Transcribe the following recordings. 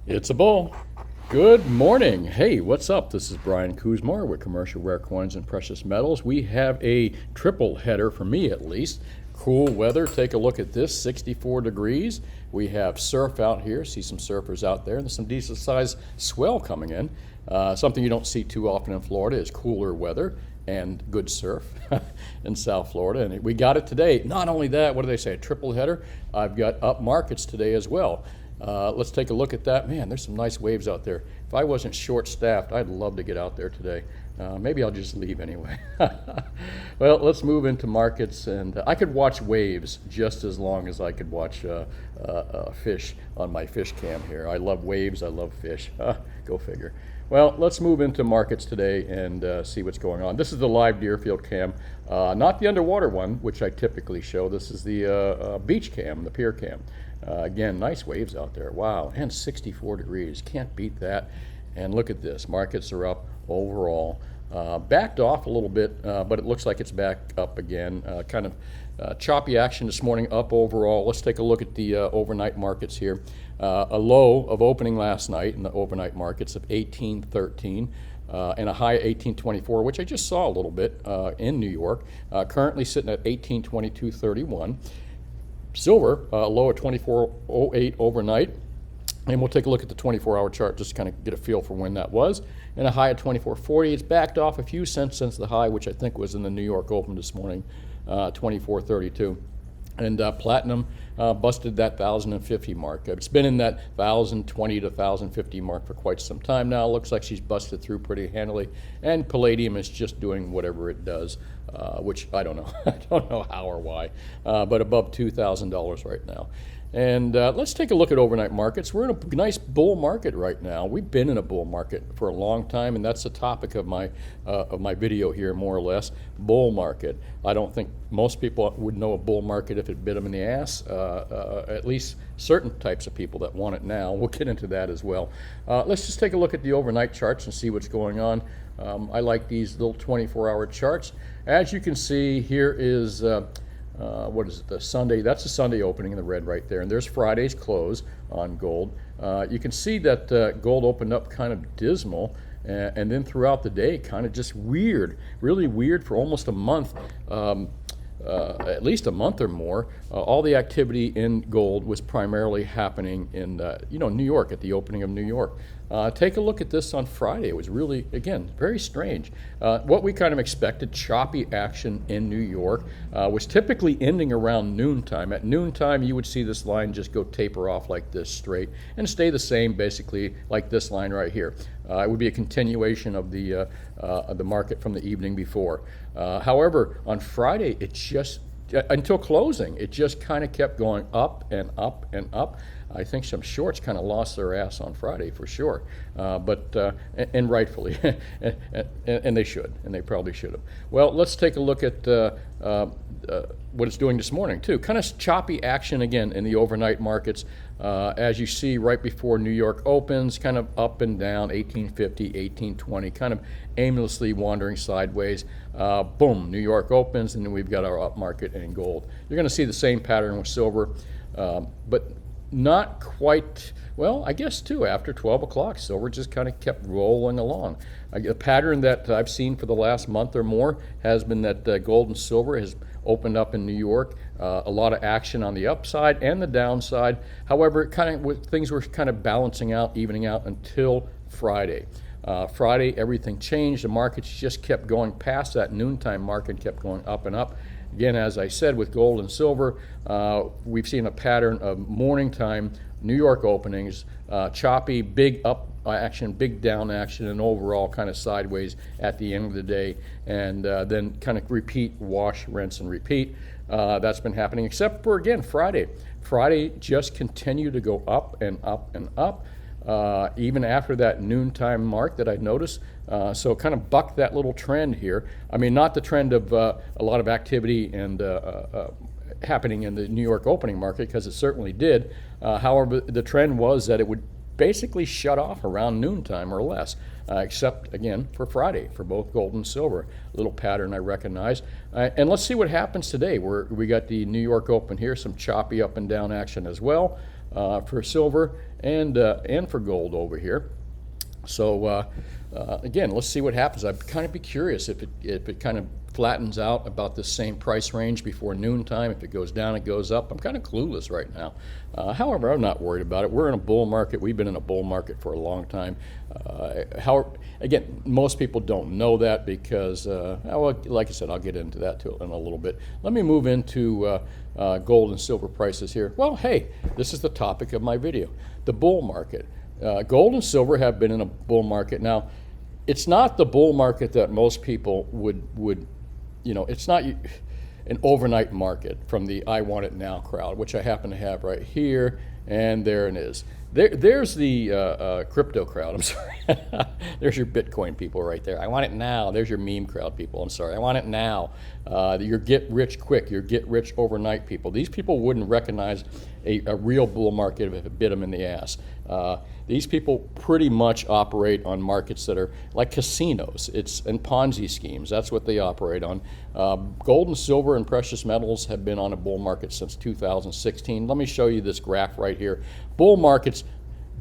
It's a bull. Good morning. Hey, what's up? This is Brian Kuzmar with Commercial Rare Coins and Precious Metals. We have a triple header, for me at least. Cool weather. Take a look at this, 64 degrees. We have surf out here. See some surfers out there. And there's some decent sized swell coming in. Something you don't see too often in Florida is cooler weather and good surf in South Florida. And we got it today. Not only that, what do they say, a triple header? I've got up markets today as well. Let's take a look at that. Man, there's some nice waves out there. If I wasn't short-staffed, I'd love to get out there today. Maybe I'll just leave anyway. Well, let's move into markets, and I could watch waves just as long as I could watch fish on my fish cam here. I love waves, I love fish. Go figure. Well, let's move into markets today and see what's going on. This is the live Deerfield cam, not the underwater one, which I typically show. This is the beach cam, the pier cam. Again, nice waves out there. Wow, and 64 degrees. Can't beat that. And look at this. Markets are up overall. Backed off a little bit, but it looks like it's back up again. Kind of choppy action this morning, up overall. Let's take a look at the overnight markets here. A low of opening last night in the overnight markets of 1813. And a high of 1824, which I just saw a little bit in New York. Currently sitting at 1822.31. Silver, low at 24.08 overnight. And we'll take a look at the 24-hour chart just to kind of get a feel for when that was. And a high at 24.40. It's backed off a few cents since the high, which I think was in the New York Open this morning, 24.32. And platinum busted that 1,050 mark. It's been in that 1,020 to 1,050 mark for quite some time now. Looks like she's busted through pretty handily. And palladium is just doing whatever it does, which I don't know. I don't know how or why, but above $2,000 right now. And let's take a look at overnight markets. We're in a nice bull market right now. We've been in a bull market for a long time, and that's the topic of my video here, more or less. Bull market. I don't think most people would know a bull market if it bit them in the ass. At least certain types of people that want it now. We'll get into that as well. Let's just take a look at the overnight charts and see what's going on. I like these little 24-hour charts. As you can see, here is what is it, the Sunday, that's the Sunday opening in the red right there, and there's Friday's close on gold. You can see that gold opened up kind of dismal, and then throughout the day kind of just weird, really weird for almost a month, at least a month or more. All the activity in gold was primarily happening in New York, at the opening of New York. Take a look at this on Friday. It was really, again, very strange. What we kind of expected, choppy action in New York, was typically ending around noontime. At noontime, you would see this line just go taper off like this straight and stay the same, basically, like this line right here. It would be a continuation of the market from the evening before. However, on Friday, it just, until closing, it just kind of kept going up and up and up. I think some shorts kind of lost their ass on Friday for sure, and rightfully, and they should, and they probably should have. Well, let's take a look at what it's doing this morning too. Kind of choppy action again in the overnight markets. As you see right before New York opens, kind of up and down, 1850, 1820, kind of aimlessly wandering sideways. Boom, New York opens, and then we've got our up market in gold. You're going to see the same pattern with silver, but not quite, well, I guess too, after 12 o'clock, silver just kind of kept rolling along. A pattern that I've seen for the last month or more has been that gold and silver has opened up in New York. A lot of action on the upside and the downside. However, things were kind of balancing out, evening out until Friday. Friday, everything changed. The markets just kept going past that noontime market, kept going up and up. Again, as I said, with gold and silver, we've seen a pattern of morning time New York openings, choppy, big up action, big down action, and overall kind of sideways at the end of the day, and then kind of repeat, wash, rinse, and repeat. That's been happening, except for, again, Friday. Friday just continued to go up and up and up. Even after that noontime mark that I noticed. So kind of bucked that little trend here. I mean, not the trend of a lot of activity and happening in the New York opening market, because it certainly did. However, the trend was that it would basically shut off around noontime or less, except, again, for Friday, for both gold and silver. A little pattern I recognize. And let's see what happens today. We got the New York Open here, some choppy up and down action as well. for silver and for gold over here. So again, let's see what happens. I'd kind of be curious if it kind of flattens out about the same price range before noontime. If it goes down, it goes up. I'm kind of clueless right now. However, I'm not worried about it. We're in a bull market. We've been in a bull market for a long time. Again, most people don't know that because, well, like I said, I'll get into that too in a little bit. Let me move into gold and silver prices here. Well, hey, this is the topic of my video, the bull market. Gold and silver have been in a bull market. Now, it's not the bull market that most people would it's not an overnight market from the I want it now crowd, which I happen to have right here, and there it is. There's the crypto crowd, I'm sorry. There's your Bitcoin people right there. I want it now. There's your meme crowd people, I'm sorry. I want it now. Your get rich quick, your get rich overnight people. These people wouldn't recognize a real bull market if it bit them in the ass. These people pretty much operate on markets that are like casinos. And Ponzi schemes. That's what they operate on. Gold and silver and precious metals have been on a bull market since 2016. Let me show you this graph right here. Bull markets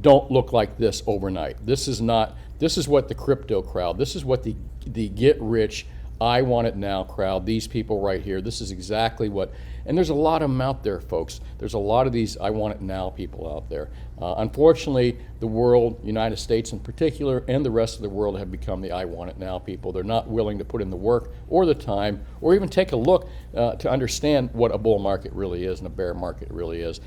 don't look like this overnight. This is what the crypto crowd, this is what the get rich, I want it now crowd, these people right here, this is exactly what, and there's a lot of them out there, folks. There's a lot of these I want it now people out there. Unfortunately, the world, United States in particular, and the rest of the world have become the I want it now people. They're not willing to put in the work or the time or even take a look to understand what a bull market really is and a bear market really is.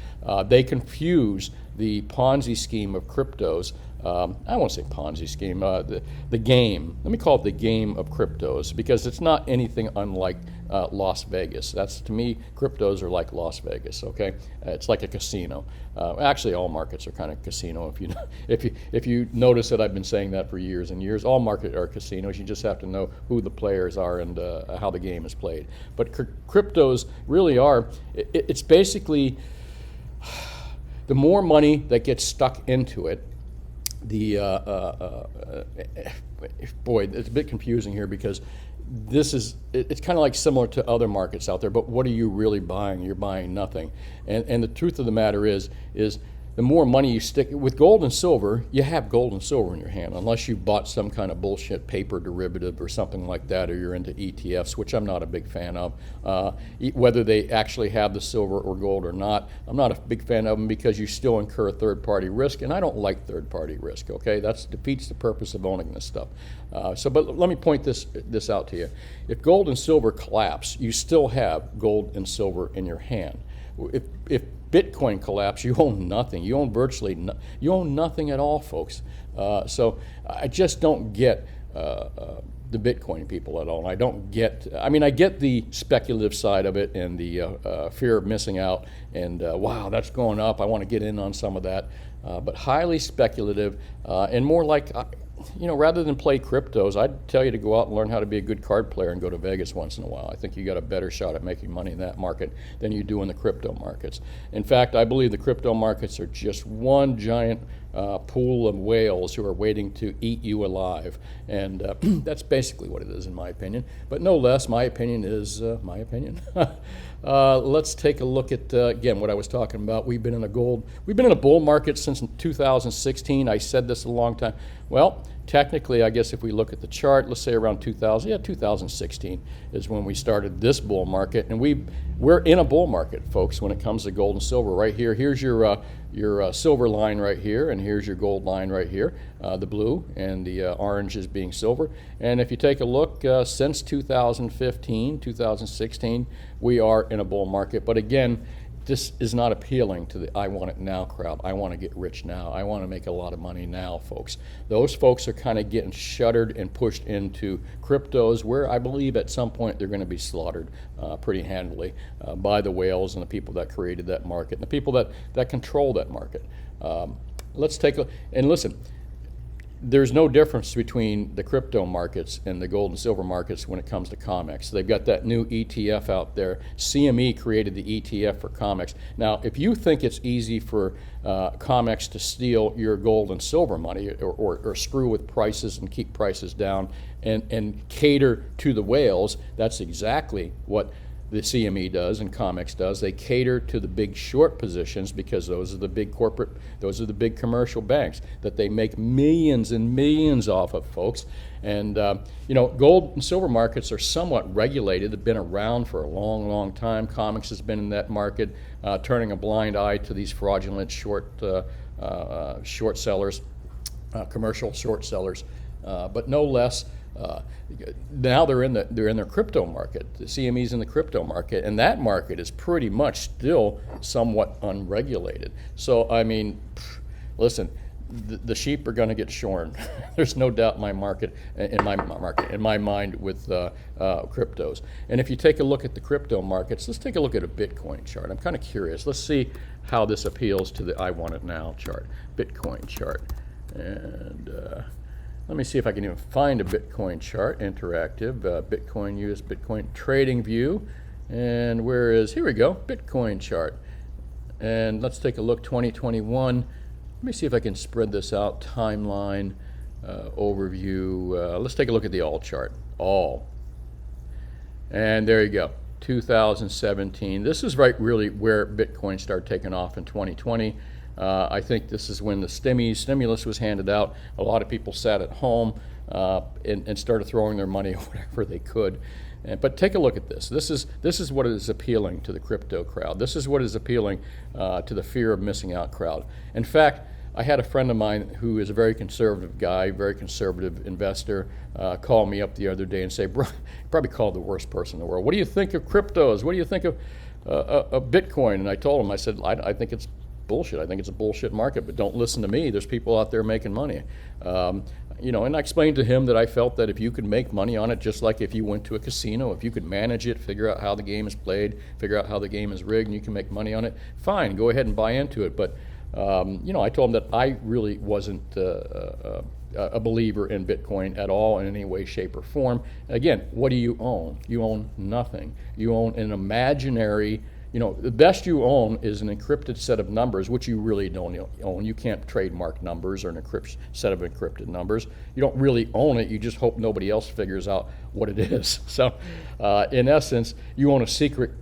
They confuse the Ponzi scheme of cryptos. I won't say Ponzi scheme, the game. Let me call it the game of cryptos because it's not anything unlike Las Vegas. That's, to me, cryptos are like Las Vegas, okay? It's like a casino. Actually, all markets are kind of casino. If you notice that I've been saying that for years and years, all markets are casinos. You just have to know who the players are and how the game is played. But cryptos really are, it's basically the more money that gets stuck into it, boy, it's a bit confusing here because it's kind of like similar to other markets out there, but what are you really buying? You're buying nothing. And the truth of the matter is the more money you stick with gold and silver, you have gold and silver in your hand, unless you bought some kind of bullshit paper derivative or something like that, or you're into ETFs, which I'm not a big fan of. Whether they actually have the silver or gold or not, I'm not a big fan of them because you still incur third-party risk, and I don't like third-party risk, okay? That defeats the purpose of owning this stuff. But let me point this out to you. If gold and silver collapse, you still have gold and silver in your hand. If Bitcoin collapse, you own nothing. You own you own nothing at all, folks. So I just don't get the Bitcoin people at all. And I get the speculative side of it and the fear of missing out and wow, that's going up. I want to get in on some of that. But highly speculative and more like, rather than play cryptos, I'd tell you to go out and learn how to be a good card player and go to Vegas once in a while. I think you got a better shot at making money in that market than you do in the crypto markets. In fact, I believe the crypto markets are just one giant pool of whales who are waiting to eat you alive. And that's basically what it is, in my opinion. But no less, my opinion is my opinion. Let's take a look at, again, what I was talking about. We've been in a bull market since 2016. I said this a long time. Well, technically, I guess if we look at the chart, let's say around 2016 is when we started this bull market. And we're in a bull market, folks, when it comes to gold and silver. Right here, here's your silver line right here, and here's your gold line right here, the blue, and the orange is being silver. And if you take a look, since 2015, 2016, we are in a bull market. But again, this is not appealing to the I want it now crowd. I want to get rich now. I want to make a lot of money now, folks. Those folks are kind of getting shuttered and pushed into cryptos where I believe at some point they're going to be slaughtered pretty handily by the whales and the people that created that market and the people that control that market. Let's take a look. And listen, there's no difference between the crypto markets and the gold and silver markets when it comes to COMEX. They've got that new ETF out there. CME created the ETF for COMEX. Now, if you think it's easy for COMEX to steal your gold and silver money or screw with prices and keep prices down and cater to the whales, that's exactly what the CME does and COMEX does. They cater to the big short positions because those are the big corporate, those are the big commercial banks that they make millions and millions off of, folks. And gold and silver markets are somewhat regulated. They've been around for a long, long time. COMEX has been in that market, turning a blind eye to these fraudulent short sellers, commercial short sellers. But no less, now they're in their crypto market. The CME's in the crypto market, and that market is pretty much still somewhat unregulated. So I mean, listen, the sheep are going to get shorn. There's no doubt in my mind with cryptos. And if you take a look at the crypto markets, let's take a look at a Bitcoin chart. I'm kind of curious. Let's see how this appeals to the I want it now chart, Bitcoin chart, and. Let me see if I can even find a Bitcoin chart, interactive, Bitcoin US Bitcoin trading view. And here we go, Bitcoin chart. And let's take a look, 2021. Let me see if I can spread this out, timeline, overview. Let's take a look at the all chart, all. And there you go, 2017. This is really where Bitcoin started taking off in 2020. I think this is when the stimulus was handed out. A lot of people sat at home and started throwing their money wherever they could. But take a look at this. This is what is appealing to the crypto crowd. This is what is appealing to the fear of missing out crowd. In fact, I had a friend of mine who is a very conservative guy, very conservative investor, call me up the other day and say, "Bro, probably called the worst person in the world. What do you think of cryptos? What do you think of Bitcoin?" And I told him, I said, I think it's bullshit. I think it's a bullshit market, but don't listen to me. There's people out there making money. And I explained to him that I felt that if you could make money on it, just like if you went to a casino, if you could manage it, figure out how the game is played, figure out how the game is rigged, and you can make money on it, fine, go ahead and buy into it. But, I told him that I really wasn't a believer in Bitcoin at all in any way, shape, or form. Again, what do you own? You own nothing. You own an imaginary. The best you own is an encrypted set of numbers, which you really don't own. You can't trademark numbers or an set of encrypted numbers. You don't really own it. You just hope nobody else figures out what it is. So, in essence, you own a secret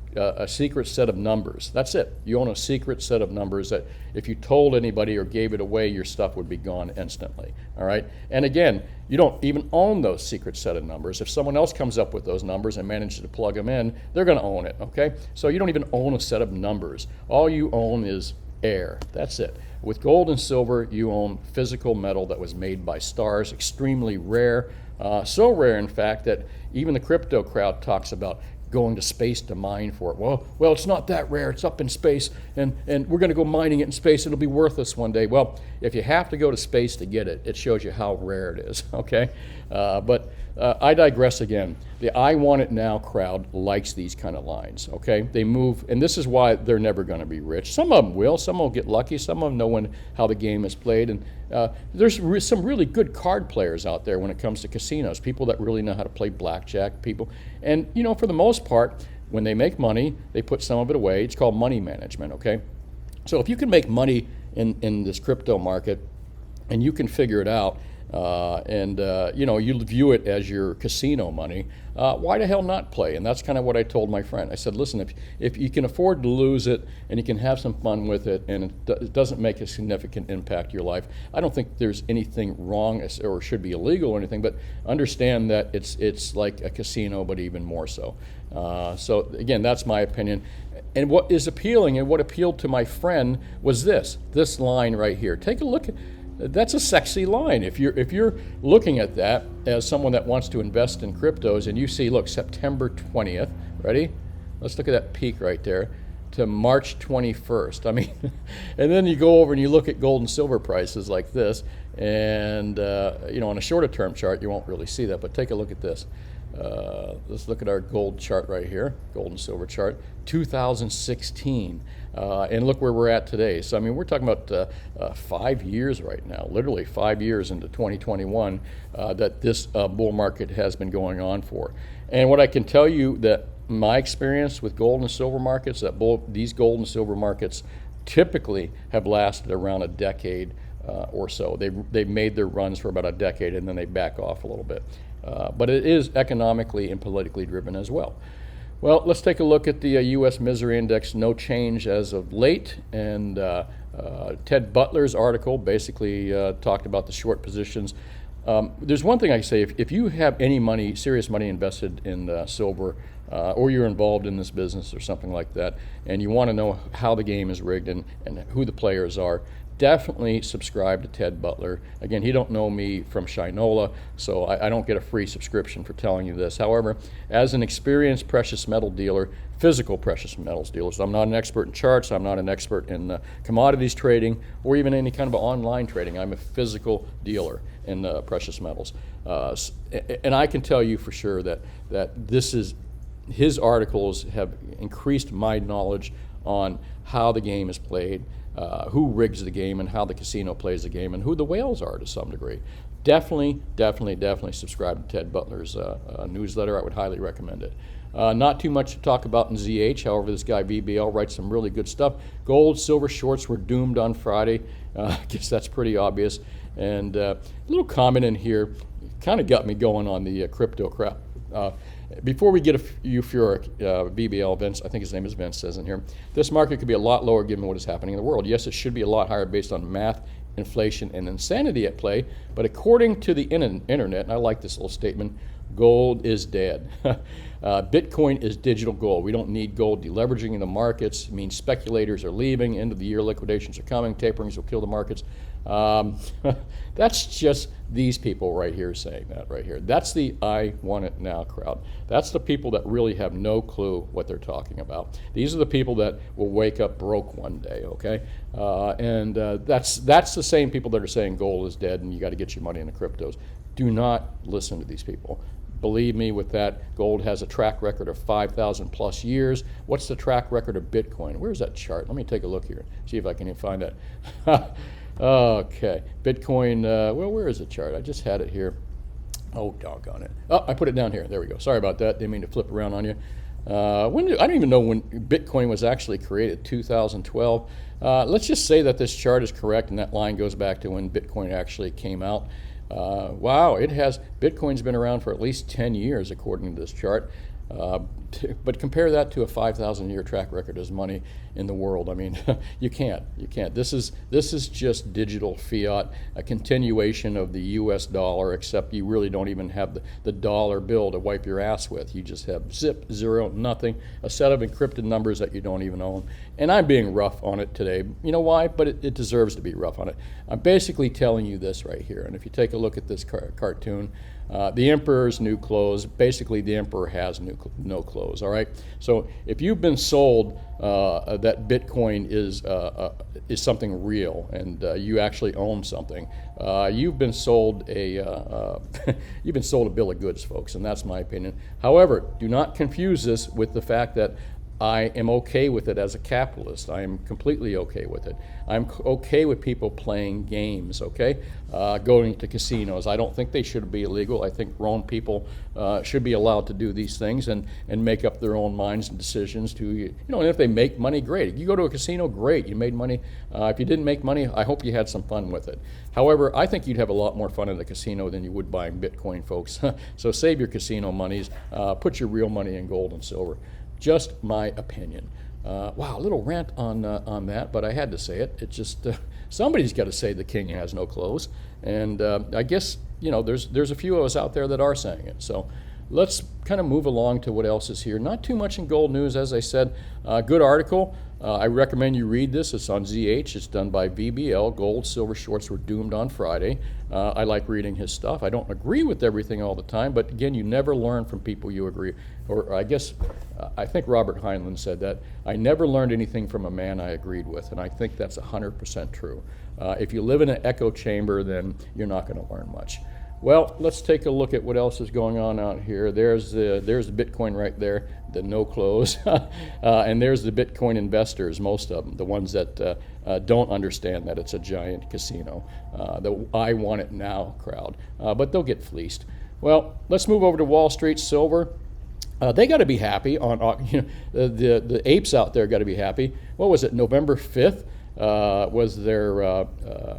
set of numbers. That's it. You own a secret set of numbers that if you told anybody or gave it away, your stuff would be gone instantly. All right? And again, you don't even own those secret set of numbers. If someone else comes up with those numbers and manages to plug them in, they're going to own it, okay? So you don't even own a set of numbers. All you own is air. That's it. With gold and silver, you own physical metal that was made by stars, extremely rare. So rare, in fact, that even the crypto crowd talks about going to space to mine for it. Well, it's not that rare. It's up in space, and we're going to go mining it in space. It'll be worthless one day. Well, if you have to go to space to get it, it shows you how rare it is, okay? But I digress again. The I want it now crowd likes these kind of lines, okay? They move, and this is why they're never going to be rich. Some of them will. Some will get lucky. Some of them know how the game is played. And there's some really good card players out there when it comes to casinos, people that really know how to play blackjack, people. And, for the most part, when they make money, they put some of it away. It's called money management, okay? So if you can make money in this crypto market and you can figure it out, you view it as your casino money, why the hell not play? And that's kind of what I told my friend. I said, listen, if you can afford to lose it and you can have some fun with it and it doesn't make a significant impact to your life, I don't think there's anything wrong or should be illegal or anything, but understand that it's like a casino, but even more so. So again, that's my opinion. And what is appealing and what appealed to my friend was this line right here. Take a look at. That's a sexy line. If you're looking at that as someone that wants to invest in cryptos and you see, look, September 20th, ready? Let's look at that peak right there, to March 21st. I mean, and then you go over and you look at gold and silver prices like this, and on a shorter term chart, you won't really see that, but take a look at this. Let's look at our gold chart right here, gold and silver chart, 2016. And look where we're at today. So, I mean, we're talking about 5 years right now, literally 5 years into 2021 that this bull market has been going on for. And what I can tell you that my experience with gold and silver markets, these gold and silver markets typically have lasted around a decade or so. They've made their runs for about a decade and then they back off a little bit. But it is economically and politically driven as well. Well, let's take a look at the U.S. Misery Index. No change as of late. And Ted Butler's article basically talked about the short positions. There's one thing I say, if you have any money, serious money invested in silver, or you're involved in this business or something like that, and you want to know how the game is rigged and who the players are, definitely subscribe to Ted Butler. Again, he don't know me from Shinola, so I don't get a free subscription for telling you this. However, as an experienced precious metal dealer, physical precious metals dealer, so I'm not an expert in charts, I'm not an expert in commodities trading, or even any kind of online trading. I'm a physical dealer in precious metals. And I can tell you for sure that his articles have increased my knowledge on how the game is played, who rigs the game, and how the casino plays the game, and who the whales are to some degree. Definitely subscribe to Ted Butler's newsletter. I would highly recommend it. Not too much to talk about in ZH. However, this guy VBL writes some really good stuff. Gold, silver shorts were doomed on Friday. I guess that's pretty obvious. And a little comment in here kind of got me going on the crypto crap. Before we get a euphoric, BBL, Vince, I think his name is Vince, says in here, this market could be a lot lower given what is happening in the world. Yes, it should be a lot higher based on math, inflation, and insanity at play, but according to the internet, and I like this little statement, gold is dead. Bitcoin is digital gold. We don't need gold deleveraging in the markets. It means speculators are leaving, end of the year liquidations are coming, taperings will kill the markets. That's just these people right here saying that right here. That's the I want it now crowd. That's the people that really have no clue what they're talking about. These are the people that will wake up broke one day, okay? That's the same people that are saying gold is dead and you got to get your money in the cryptos. Do not listen to these people. Believe me with that, gold has a track record of 5,000 plus years. What's the track record of Bitcoin? Where's that chart? Let me take a look here, see if I can even find that. Okay, Bitcoin, well, where is the chart? I just had it here. Oh, doggone it. Oh, I put it down here. There we go. Sorry about that. Didn't mean to flip around on you. I don't even know when Bitcoin was actually created, 2012. Let's just say that this chart is correct and that line goes back to when Bitcoin actually came out. Wow, Bitcoin's been around for at least 10 years according to this chart. But compare that to a 5,000-year track record as money in the world. I mean, you can't. This is just digital fiat, a continuation of the U.S. dollar, except you really don't even have the dollar bill to wipe your ass with. You just have zip, zero, nothing, a set of encrypted numbers that you don't even own. And I'm being rough on it today. You know why? But it deserves to be rough on it. I'm basically telling you this right here. And if you take a look at this cartoon, the emperor's new clothes, basically the emperor has no clothes, all right? So if you've been sold that Bitcoin is something real and you actually own something, you've been sold a bill of goods, folks, and that's my opinion. However, do not confuse this with the fact that I am okay with it as a capitalist. I am completely okay with it. I'm okay with people playing games, okay? Going to casinos. I don't think they should be illegal. I think grown people should be allowed to do these things and make up their own minds and decisions to, and if they make money, great. If you go to a casino, great, you made money. If you didn't make money, I hope you had some fun with it. However, I think you'd have a lot more fun at a casino than you would buying Bitcoin, folks. So save your casino monies, put your real money in gold and silver. Just my opinion. Wow, a little rant on that, but I had to say it. It's just somebody's got to say the king has no clothes, and I guess there's a few of us out there that are saying it. So let's kind of move along to what else is here. Not too much in gold news, as I said. Good article. I recommend you read this. It's on ZH. It's done by VBL. Gold, silver shorts were doomed on Friday. I like reading his stuff. I don't agree with everything all the time, but again, you never learn from people you agree. Or I guess, I think Robert Heinlein said that. I never learned anything from a man I agreed with, and I think that's 100% true. If you live in an echo chamber, then you're not going to learn much. Well, let's take a look at what else is going on out here. There's the Bitcoin right there, the no close, and there's the Bitcoin investors, most of them, the ones that don't understand that it's a giant casino, the I want it now crowd, but they'll get fleeced. Well, let's move over to Wall Street. Silver. They got to be happy on, the apes out there got to be happy. What was it, November 5th? was their,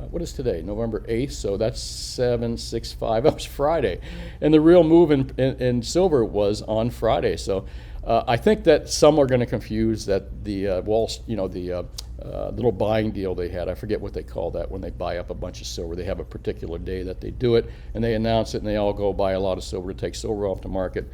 what is today, November 8th, so that's 765, that was Friday. And the real move in silver was on Friday. So I think that some are going to confuse that the little buying deal they had. I forget what they call that when they buy up a bunch of silver. They have a particular day that they do it, and they announce it, and they all go buy a lot of silver to take silver off the market.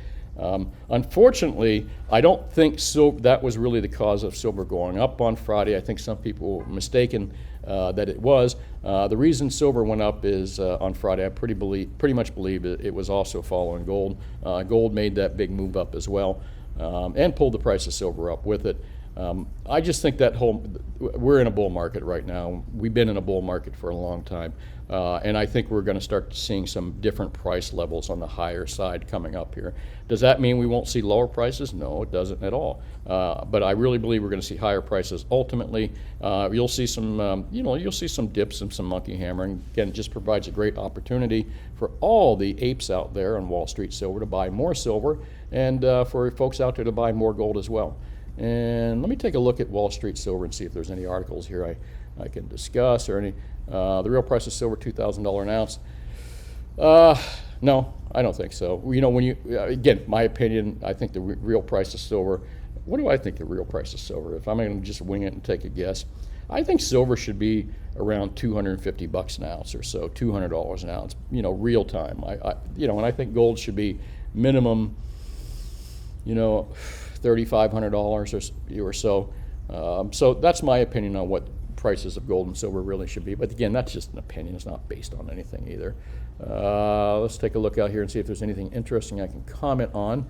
Unfortunately, I don't think that was really the cause of silver going up on Friday. I think some people were mistaken that it was. The reason silver went up is on Friday, I pretty much believe it was also following gold. Gold made that big move up as well, and pulled the price of silver up with it. I just think that we're in a bull market right now. We've been in a bull market for a long time. And I think we're going to start seeing some different price levels on the higher side coming up here. Does that mean we won't see lower prices? No, it doesn't at all. But I really believe we're going to see higher prices. Ultimately, you'll see some, you'll see some dips and some monkey hammering. Again, it just provides a great opportunity for all the apes out there on Wall Street silver to buy more silver, and for folks out there to buy more gold as well. And let me take a look at Wall Street silver and see if there's any articles here I can discuss, or any. The real price of silver, $2,000 an ounce. No, I don't think so. When you, again, my opinion, I think the real price of silver, what do I think the real price of silver? If I'm going to just wing it and take a guess, I think silver should be around $250 an ounce or so, $200 an ounce, real time. And I think gold should be minimum, $3,500 or so. So that's my opinion on what prices of gold and silver really should be. But again, that's just an opinion. It's not based on anything either. Let's take a look out here and see if there's anything interesting I can comment on.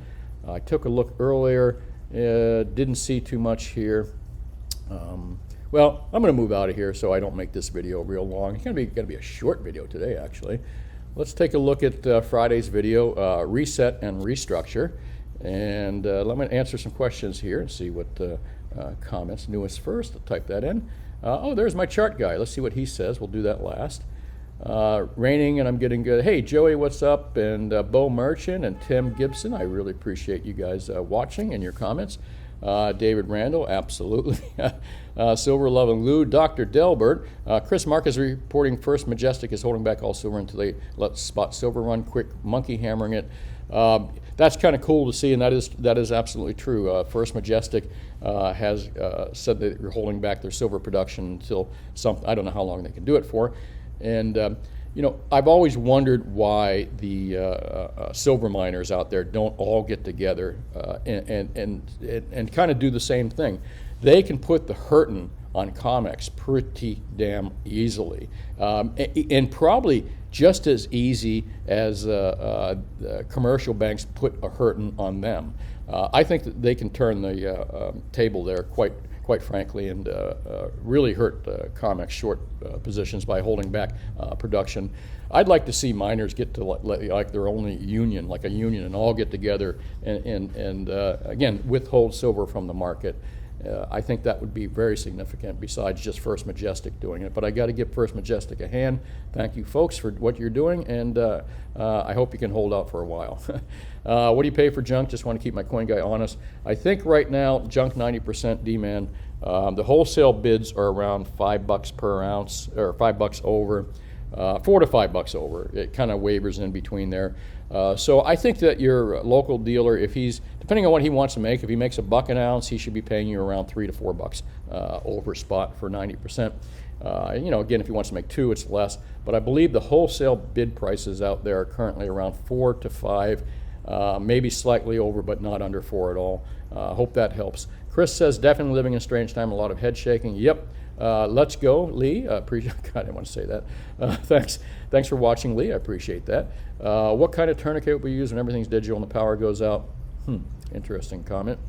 I took a look earlier, didn't see too much here. Well, I'm going to move out of here so I don't make this video real long. It's going to be a short video today, actually. Let's take a look at Friday's video, Reset and Restructure. And let me answer some questions here and see what comments. Newest first, I'll type that in. Oh, there's my chart guy. Let's see what he says. We'll do that last. Raining and I'm getting good. Hey, Joey, what's up? And Bo Merchant and Tim Gibson. I really appreciate you guys watching and your comments. David Randall, absolutely. Silver Love and Lou. Dr. Delbert. Chris Mark is reporting First Majestic is holding back all silver until they let spot silver run quick, monkey hammering it. That's kind of cool to see, and that is absolutely true. First Majestic has said that they're holding back their silver production until I don't know how long they can do it for. And I've always wondered why the silver miners out there don't all get together and kind of do the same thing. They can put the hurtin' on COMEX pretty damn easily, and probably just as easy as commercial banks put a hurtin' on them. I think that they can turn the table there quite frankly, and really hurt COMEX short positions by holding back production. I'd like to see miners get to like their only union, like a union, and all get together and again withhold silver from the market. I think that would be very significant besides just First Majestic doing it. But I got to give First Majestic a hand. Thank you, folks, for what you're doing, and I hope you can hold out for a while. What do you pay for junk? Just want to keep my coin guy honest. I think right now, junk 90% demand. The wholesale bids are around $5 per ounce, or $5 over, $4 to $5 over. It kind of wavers in between there. So I think that your local dealer, if he's, depending on what he wants to make, if he makes $1 an ounce, he should be paying you around $3 to $4 over spot for 90%. Again, if he wants to make 2, it's less. But I believe the wholesale bid prices out there are currently around 4 to 5, maybe slightly over, but not under 4 at all. Hope that helps. Chris says, definitely living in a strange time, a lot of head shaking. Yep. Let's go, Lee. God, I didn't want to say that. Thanks for watching, Lee. I appreciate that. What kind of tourniquet will we use when everything's digital and the power goes out? Interesting comment.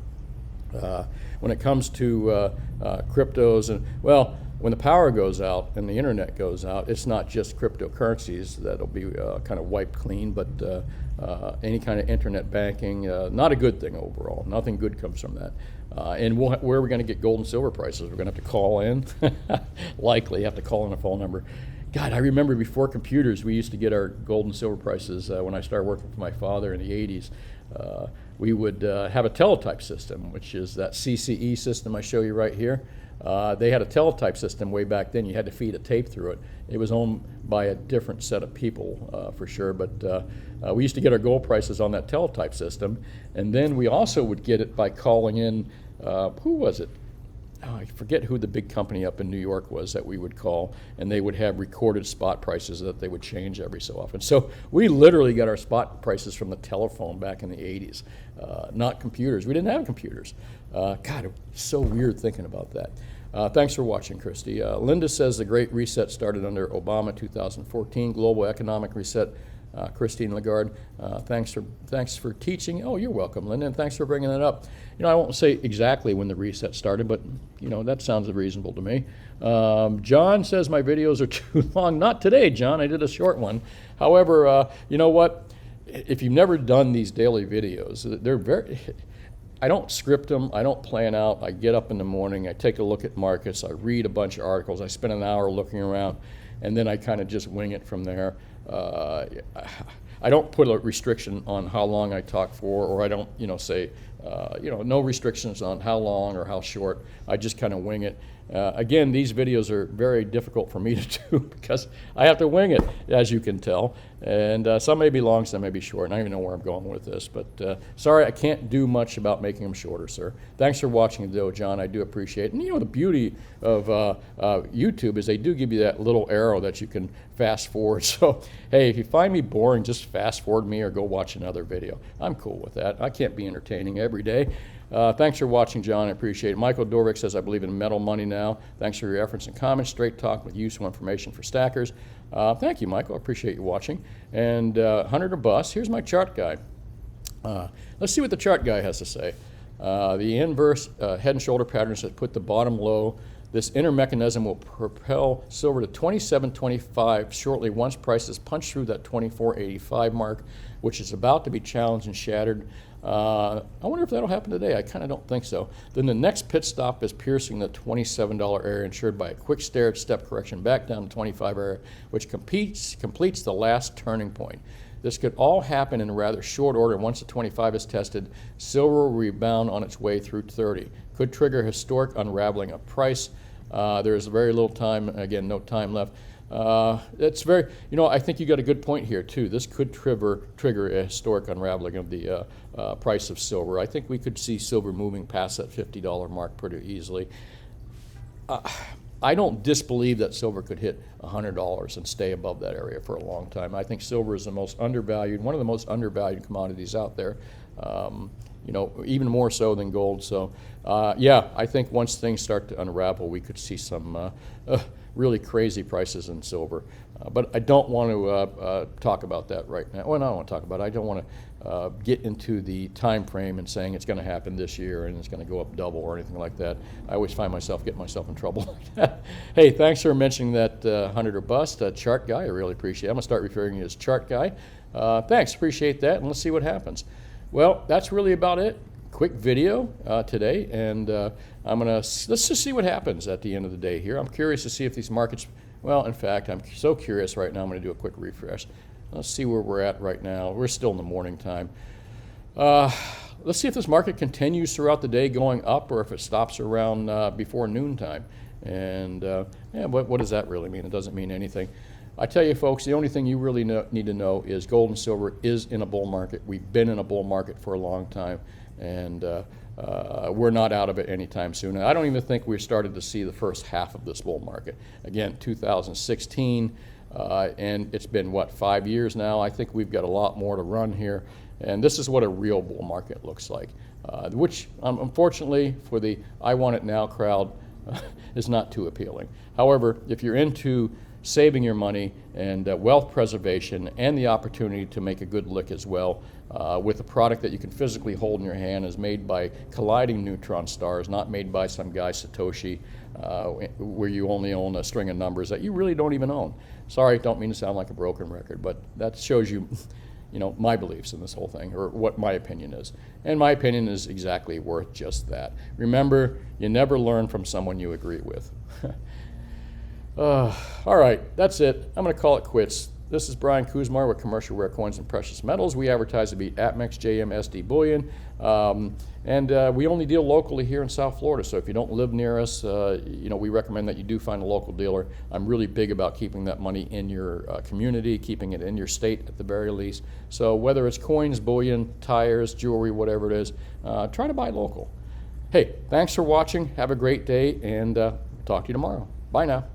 When it comes to cryptos, and well, when the power goes out and the internet goes out, it's not just cryptocurrencies that'll be kind of wiped clean, but any kind of internet banking, not a good thing overall. Nothing good comes from that. And where are we going to get gold and silver prices? We're going to have to call in. Likely have to call in a phone number. God, I remember before computers, we used to get our gold and silver prices when I started working for my father in the 80s. We would have a teletype system, which is that CCE system I show you right here. They had a teletype system way back then. You had to feed a tape through it. It was owned by a different set of people for sure, but we used to get our gold prices on that teletype system, and then we also would get it by calling in, who was it? Oh, I forget who the big company up in New York was that we would call, and they would have recorded spot prices that they would change every so often. So we literally got our spot prices from the telephone back in the 80s, not computers. We didn't have computers. God, it's so weird thinking about that. Thanks for watching, Christy. Linda says the Great Reset started under Obama, 2014. Global economic reset. Christine Lagarde, thanks for teaching. Oh, you're welcome, Linda, and thanks for bringing that up. You know, I won't say exactly when the reset started, but you know, that sounds reasonable to me. John says my videos are too long. Not today, John. I did a short one. However, you know what? If you've never done these daily videos, they're very. I don't script them. I don't plan out. I get up in the morning. I take a look at markets. I read a bunch of articles. I spend an hour looking around, and then I kind of just wing it from there. I don't put a restriction on how long I talk for, or I don't, you know, say, no restrictions on how long or how short. I just kind of wing it. Again, these videos are very difficult for me to do because I have to wing it, as you can tell. And some may be long, some may be short. And I don't even know where I'm going with this. But sorry, I can't do much about making them shorter, sir. Thanks for watching, though, John. I do appreciate it. And you know, the beauty of YouTube is they do give you that little arrow that you can fast forward. So, hey, if you find me boring, just fast forward me or go watch another video. I'm cool with that. I can't be entertaining every day. Thanks for watching, John. I appreciate it. Michael Dorvick says, I believe in metal money now. Thanks for your efforts and comments. Straight talk with useful information for stackers. Thank you, Michael. I appreciate you watching. And Hunter to Bus, here's my chart guy. Let's see what the chart guy has to say. The inverse head and shoulder patterns that put the bottom low. This inner mechanism will propel silver to 27.25 shortly once prices punch through that 24.85 mark, which is about to be challenged and shattered. I wonder if that'll happen today. I kind of don't think so. Then the next pit stop is piercing the $27 area, ensured by a quick step correction back down to 25 area, which completes the last turning point. This could all happen in rather short order. Once the 25 is tested, silver will rebound on its way through 30. Could trigger historic unraveling of price. There is very little time, again, no time left. It's very, you know, I think you got a good point here too. This could trigger a historic unraveling of the price of silver. I think we could see silver moving past that $50 mark pretty easily. I don't disbelieve that silver could hit $100 and stay above that area for a long time. I think silver is the most undervalued, one of the most undervalued commodities out there. You know, even more so than gold. So, yeah, I think once things start to unravel, we could see some really crazy prices in silver. But I don't want to talk about that right now. Well, no, I don't want to talk about it. I don't want to get into the time frame and saying it's going to happen this year and it's going to go up double or anything like that. I always find myself getting myself in trouble like that. Hey, thanks for mentioning that 100 or bust chart guy. I really appreciate it. I'm going to start referring to you as chart guy. Thanks, appreciate that, and let's see what happens. Well, that's really about it. Quick video today, and let's just see what happens at the end of the day here. I'm curious to see if these markets, well, in fact, I'm so curious right now, I'm going to do a quick refresh. Let's see where we're at right now. We're still in the morning time. Let's see if this market continues throughout the day going up or if it stops around before noontime. And yeah, what does that really mean? It doesn't mean anything. I tell you, folks, the only thing you really need to know is gold and silver is in a bull market. We've been in a bull market for a long time, and we're not out of it anytime soon. I don't even think we've started to see the first half of this bull market. Again, 2016, and it's been, what, 5 years now? I think we've got a lot more to run here, and this is what a real bull market looks like, which, unfortunately, for the I want it now crowd, is not too appealing. However, if you're into saving your money and wealth preservation and the opportunity to make a good lick as well with a product that you can physically hold in your hand is made by colliding neutron stars, not made by some guy Satoshi where you only own a string of numbers that you really don't even own. Sorry, don't mean to sound like a broken record, but that shows you, you know, my beliefs in this whole thing, or what my opinion is. And my opinion is exactly worth just that. Remember, you never learn from someone you agree with. All right, that's it. I'm going to call it quits. This is Brian Kuzmar with Commercial Rare Coins and Precious Metals. We advertise to be APMEX, JM, SD Bullion, and we only deal locally here in South Florida. So if you don't live near us, we recommend that you do find a local dealer. I'm really big about keeping that money in your community, keeping it in your state at the very least. So whether it's coins, bullion, tires, jewelry, whatever it is, try to buy local. Hey, thanks for watching. Have a great day, and talk to you tomorrow. Bye now.